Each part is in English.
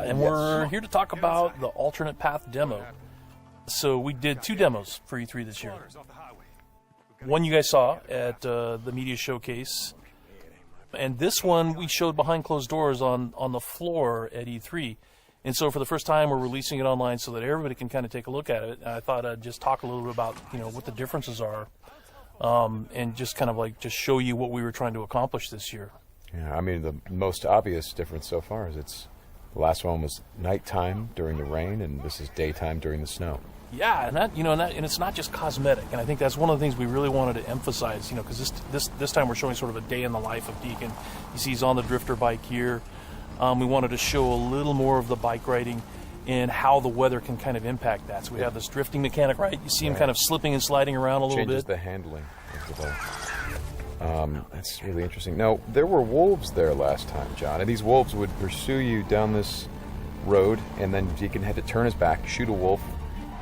and we're here to talk about the alternate path demo. So we did 2 demos for E3 this year. One you guys saw at the media showcase, and this one we showed behind closed doors on the floor at E3. And so for the first time, we're releasing it online so that everybody can kind of take a look at it. And I thought I'd just talk a little bit about, what the differences are, and just kind of just show you what we were trying to accomplish this year. Yeah, I mean, the most obvious difference so far is the last one was nighttime during the rain, and this is daytime during the snow. Yeah, and and it's not just cosmetic, and I think that's one of the things we really wanted to emphasize. Because this time we're showing sort of a day in the life of Deacon. You see, he's on the drifter bike here. We wanted to show a little more of the bike riding and how the weather can kind of impact that. So we have this drifting mechanic, right? You see him kind of slipping and sliding around a little bit. Changes the handling of the bike. That's really interesting. Now, there were wolves there last time, John, and these wolves would pursue you down this road, and then Deacon had to turn his back, shoot a wolf,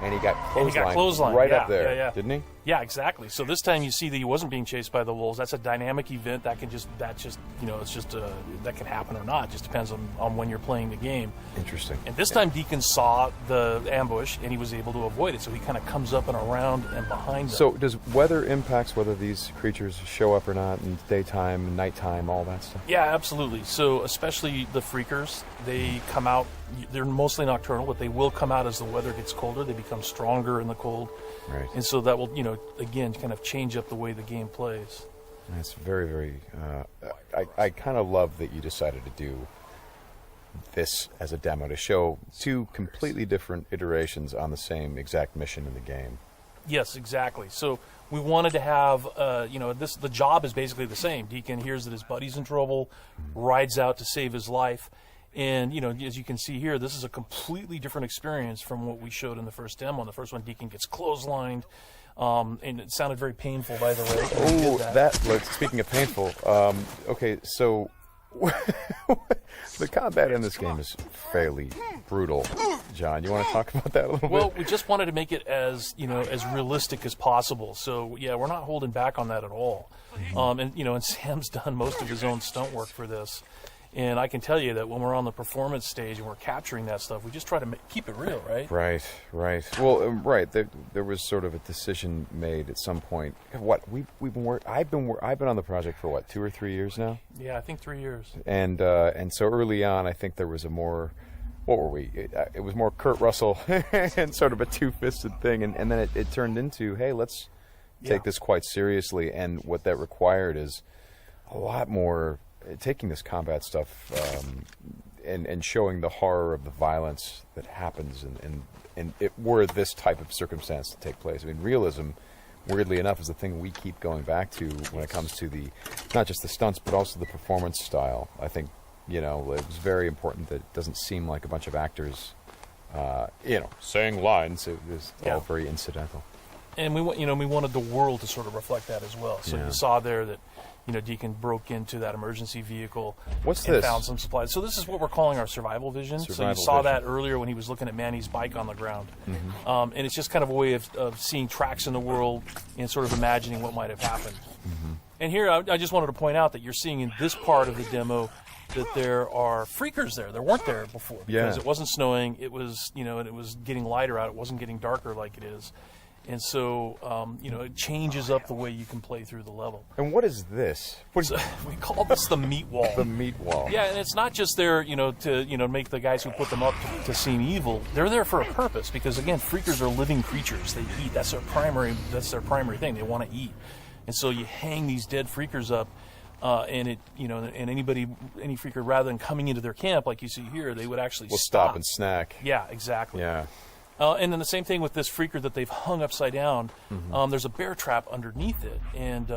and he got clotheslined right up there, didn't he? Yeah, exactly. So this time you see that he wasn't being chased by the wolves. That's a dynamic event that can that can happen or not. It just depends on when you're playing the game. Interesting. And this time Deacon saw the ambush and he was able to avoid it. So he kind of comes up and around and behind them. So does weather impacts whether these creatures show up or not in daytime, nighttime, all that stuff? Yeah, absolutely. So especially the freakers, they come out. They're mostly nocturnal, but they will come out as the weather gets colder. They become stronger in the cold. Right. And so that will, again, kind of change up the way the game plays. That's very, very... I kind of love that you decided to do this as a demo to show 2 completely different iterations on the same exact mission in the game. Yes, exactly. So we wanted to have, the job is basically the same. Deacon hears that his buddy's in trouble, rides out to save his life. And, as you can see here, this is a completely different experience from what we showed in the first demo. In the first one, Deacon gets clotheslined, and it sounded very painful, by the way. Speaking of painful, okay, so the combat in this game is fairly brutal. John, you want to talk about that a little bit? Well, we just wanted to make it as realistic as possible. So, yeah, we're not holding back on that at all. And Sam's done most of his own stunt work for this. And I can tell you that when we're on the performance stage and we're capturing that stuff, we just try to keep it real, right? Right. Well, right. There was sort of a decision made at some point. What I've been on the project for 2 or 3 years now. Yeah, I think 3 years. And so early on, I think there was a more. What were we? It was more Kurt Russell and sort of a two-fisted thing, and then it turned into, hey, let's take this quite seriously. And what that required is a lot more. Taking this combat stuff and showing the horror of the violence that happens and it were this type of circumstance to take place. I mean, realism, weirdly enough, is the thing we keep going back to when it comes to not just the stunts, but also the performance style. I think, it was very important that it doesn't seem like a bunch of actors, saying lines. It was all very incidental. And we wanted the world to sort of reflect that as well. So you saw there that, Deacon broke into that emergency vehicle and found some supplies. So this is what we're calling our survival vision. So you saw that earlier when he was looking at Manny's bike on the ground. Mm-hmm. And it's just kind of a way of seeing tracks in the world and sort of imagining what might have happened. Mm-hmm. And here I just wanted to point out that you're seeing in this part of the demo that there are freakers there. There weren't there before because it wasn't snowing. It was, and it was getting lighter out. It wasn't getting darker like it is. And so, it changes up the way you can play through the level. And what is this? We call this the meat wall. The meat wall. Yeah, and it's not just there, to make the guys who put them up to seem evil. They're there for a purpose because, again, freakers are living creatures. They eat. That's their primary thing. They want to eat. And so you hang these dead freakers up, and any freaker, rather than coming into their camp like you see here, they would actually stop and snack. Yeah, exactly. Yeah. And then the same thing with this freaker that they've hung upside down. Mm-hmm. There's a bear trap underneath it, and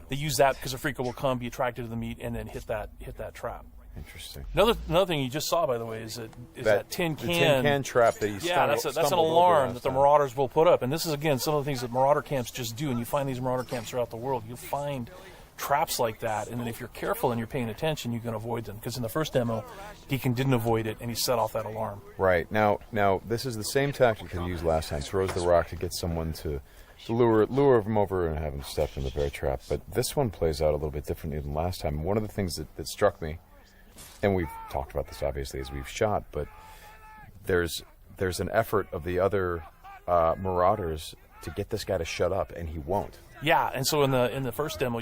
they use that because a freaker will come, be attracted to the meat, and then hit that trap. Interesting. Another thing you just saw, by the way, is that tin can. The tin can trap that he that's an alarm that the Marauders will put up. And this is, again, some of the things that Marauder camps just do. And you find these Marauder camps throughout the world. You'll find traps like that, and then if you're careful and you're paying attention, you can avoid them. Because in the first demo, Deacon didn't avoid it, and he set off that alarm. Right. Now this is the same tactic that he used last time. Throws the rock to get someone to lure him over and have him step in the bear trap. But this one plays out a little bit differently than last time. One of the things that struck me and we've talked about this obviously as we've shot, but there's an effort of the other Marauders to get this guy to shut up, and he won't. Yeah, and so in the first demo,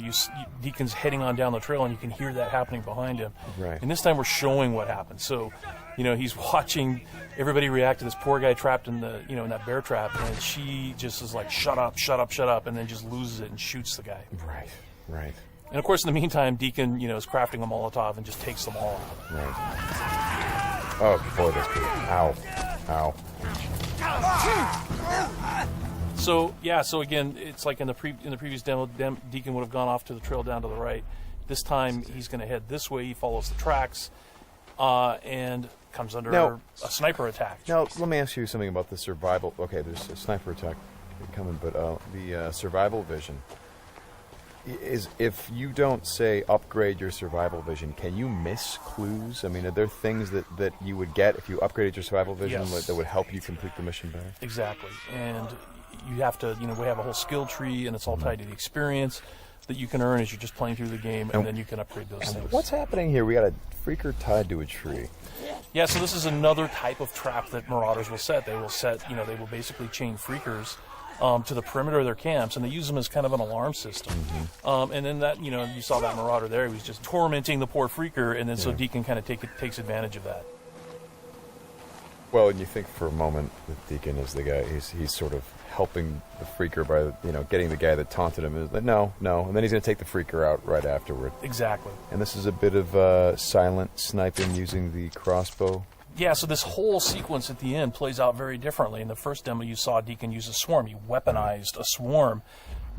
Deacon's heading on down the trail, and you can hear that happening behind him. Right. And this time we're showing what happened. So, he's watching everybody react to this poor guy trapped in the in that bear trap, and she just is like, shut up, shut up, shut up, and then just loses it and shoots the guy. Right. And of course, in the meantime, Deacon is crafting a Molotov and just takes them all out. Right. Oh boy, that's good. Ow. So again, it's like in the previous demo, Deacon would have gone off to the trail down to the right. This time he's going to head this way. He follows the tracks, and comes under a sniper attack. Now let me ask you something about the survival. Okay, there's a sniper attack coming, but the survival vision is, if you don't say upgrade your survival vision, can you miss clues? I mean, are there things that you would get if you upgraded your survival vision that would help you complete the mission better? Exactly, and you have to, we have a whole skill tree, and it's all tied to the experience that you can earn as you're just playing through the game, and then you can upgrade those things. What's happening here? We got a freaker tied to a tree. Yeah, so this is another type of trap that Marauders will set. They will they will basically chain freakers to the perimeter of their camps, and they use them as kind of an alarm system. And then that, you saw that Marauder there. He was just tormenting the poor freaker, and then so Deacon kind of takes advantage of that. Well, and you think for a moment that Deacon is the guy, he's sort of helping the freaker by, getting the guy that taunted him. Is like, no, and then he's going to take the freaker out right afterward. Exactly. And this is a bit of silent sniping using the crossbow. Yeah, so this whole sequence at the end plays out very differently. In the first demo, you saw Deacon use a swarm. He weaponized a swarm,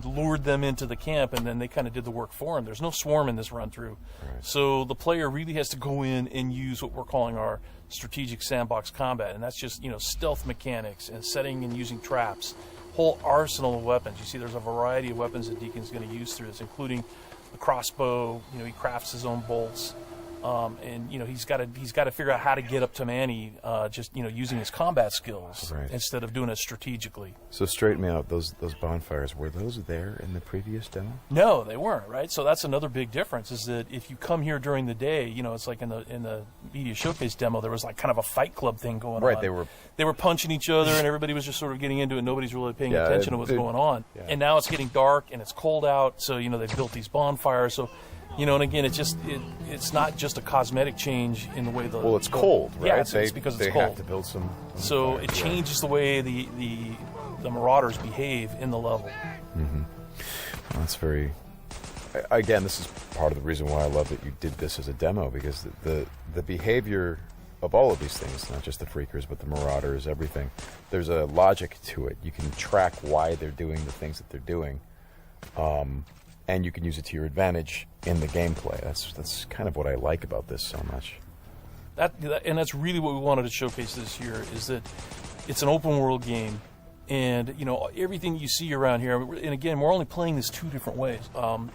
lured them into the camp, and then they kind of did the work for him. There's no swarm in this run-through. Right. So the player really has to go in and use what we're calling our strategic sandbox combat, and that's just, stealth mechanics and setting and using traps, whole arsenal of weapons. You see there's a variety of weapons that Deacon's going to use through this, including the crossbow. He crafts his own bolts. And he's got to figure out how to get up to Manny, just using his combat skills instead of doing it strategically. So straighten me out. Those bonfires, were those there in the previous demo? No, they weren't. Right. So that's another big difference. Is that if you come here during the day, it's like in the media showcase demo, there was like kind of a fight club thing going on. Right. They were punching each other, and everybody was just sort of getting into it. Nobody's really paying attention to what's going on. Yeah. And now it's getting dark and it's cold out. So they've built these bonfires. So. And again, it's not just a cosmetic change in the way the... Well, it's cold, right? Yeah, it's because it's cold. They have to build some... So it changes the way the Marauders behave in the level. Mm-hmm. Well, that's very... Again, this is part of the reason why I love that you did this as a demo, because the behavior of all of these things, not just the freakers, but the Marauders, everything, there's a logic to it. You can track why they're doing the things that they're doing. And you can use it to your advantage in the gameplay. That's kind of what I like about this so much. And that's really what we wanted to showcase this year, is that it's an open world game, and everything you see around here. And again, we're only playing this two different ways.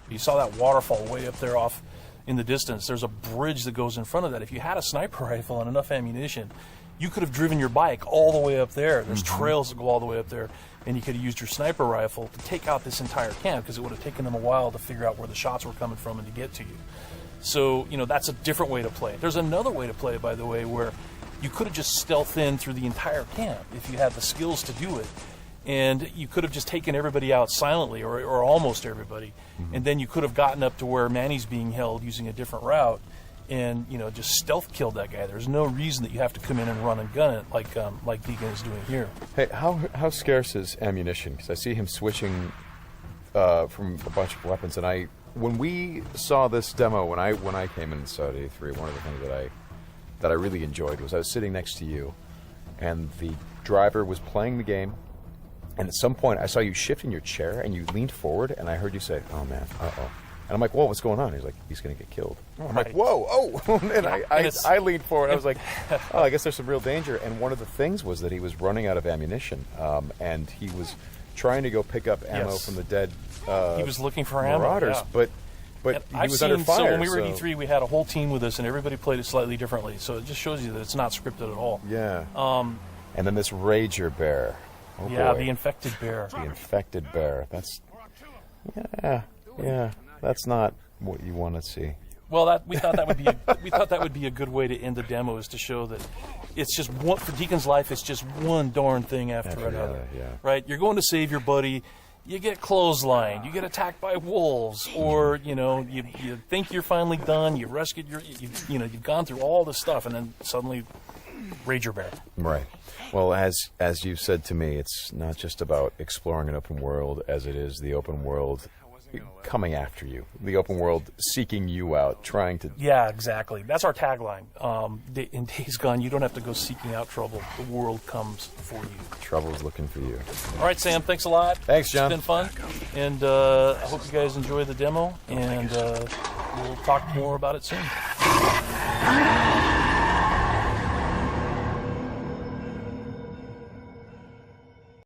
You saw that waterfall way up there off in the distance. There's a bridge that goes in front of that. If you had a sniper rifle and enough ammunition, you could have driven your bike all the way up there. There's trails that go all the way up there, and you could have used your sniper rifle to take out this entire camp, because it would have taken them a while to figure out where the shots were coming from and to get to you. So, that's a different way to play it. There's another way to play it, by the way, where you could have just stealthed in through the entire camp if you had the skills to do it. And you could have just taken everybody out silently, or almost everybody, and then you could have gotten up to where Manny's being held using a different route, and just stealth killed that guy. There's no reason that you have to come in and run and gun it like Deacon is doing here. Hey, how scarce is ammunition? Because I see him switching from a bunch of weapons, and when we saw this demo, when I came in and saw it at E3, one of the things that I really enjoyed was I was sitting next to you, and the driver was playing the game, and at some point I saw you shift in your chair and you leaned forward, and I heard you say, "Oh man, uh-oh." And I'm like, whoa, what's going on? He's like, he's going to get killed. I'm like, whoa, oh. And I leaned forward. I was like, oh, I guess there's some real danger. And one of the things was that he was running out of ammunition, and he was trying to go pick up ammo from the dead he was looking for Marauders, ammo, but he was under fire. So when we were at E3, we had a whole team with us, and everybody played it slightly differently. So it just shows you that it's not scripted at all. Yeah. And then this Rager bear. Oh, yeah, boy. The infected bear. The infected bear. That's... Yeah. That's not what you want to see. Well, we thought that would be a good way to end the demo, is to show that it's just one, for Deacon's life. It's just one darn thing after another. Right? You're going to save your buddy. You get clotheslined. You get attacked by wolves, or you think you're finally done. You rescued you've gone through all this stuff, and then suddenly, Rager Bear. Right. Well, as you've said to me, it's not just about exploring an open world, as it is the open world coming after you, the open world seeking you out, trying to... Yeah, exactly. That's our tagline. In Days Gone, you don't have to go seeking out trouble. The world comes for you. Trouble's looking for you. All right, Sam, thanks a lot. Thanks, John. It's been fun. And I hope you guys enjoy the demo, and we'll talk more about it soon.